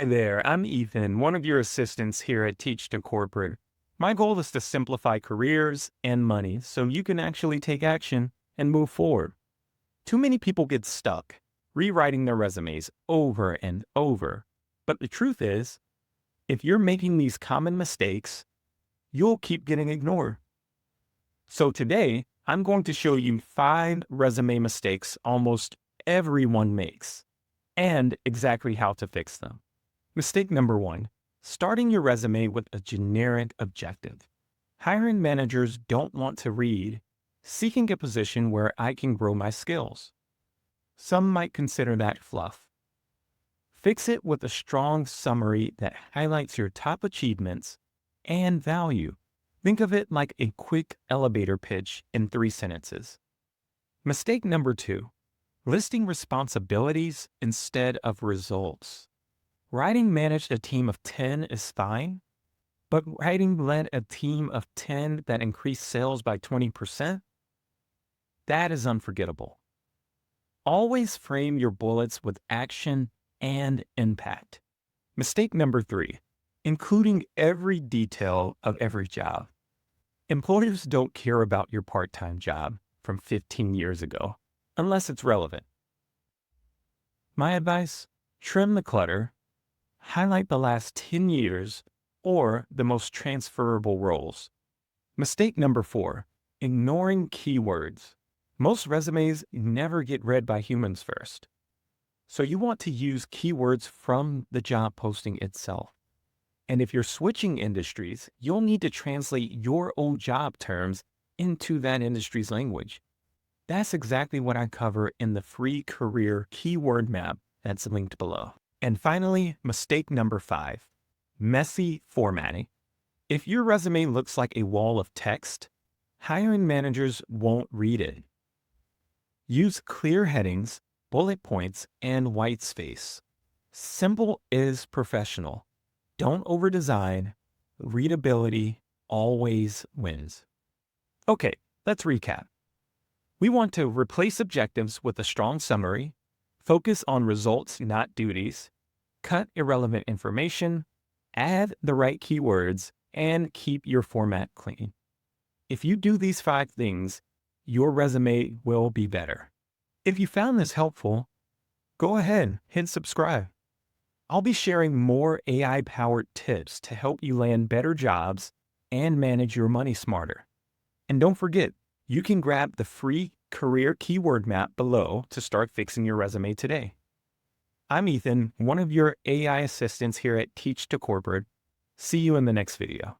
Hi there, I'm Ethan, one of your assistants here at Teach to Corporate. My goal is to simplify careers and money so you can actually take action and move forward. Too many people get stuck rewriting their resumes over and over. But the truth is, if you're making these common mistakes, you'll keep getting ignored. So today, I'm going to show you 5 resume mistakes almost everyone makes and exactly how to fix them. Mistake number 1, starting your resume with a generic objective. Hiring managers don't want to read, seeking a position where I can grow my skills. Some might consider that fluff. Fix it with a strong summary that highlights your top achievements and value. Think of it like a quick elevator pitch in 3 sentences. Mistake number 2, listing responsibilities instead of results. Writing managed a team of 10 is fine, but writing led a team of 10 that increased sales by 20%? That is unforgettable. Always frame your bullets with action and impact. Mistake number 3, including every detail of every job. Employers don't care about your part-time job from 15 years ago, unless it's relevant. My advice, trim the clutter. Highlight the last 10 years or the most transferable roles. Mistake number 4, ignoring keywords. Most resumes never get read by humans first. So you want to use keywords from the job posting itself. And if you're switching industries, you'll need to translate your own job terms into that industry's language. That's exactly what I cover in the free career keyword map that's linked below. And finally, mistake number 5, messy formatting. If your resume looks like a wall of text, hiring managers won't read it. Use clear headings, bullet points, and white space. Simple is professional. Don't overdesign. Readability always wins. Okay, let's recap. We want to replace objectives with a strong summary, focus on results, not duties, cut irrelevant information, add the right keywords, and keep your format clean. If you do these 5 things, your resume will be better. If you found this helpful, go ahead, hit subscribe. I'll be sharing more AI-powered tips to help you land better jobs and manage your money smarter. And don't forget, you can grab the free career keyword map below to start fixing your resume today. I'm Ethan, one of your AI assistants here at Teach to Corporate. See you in the next video.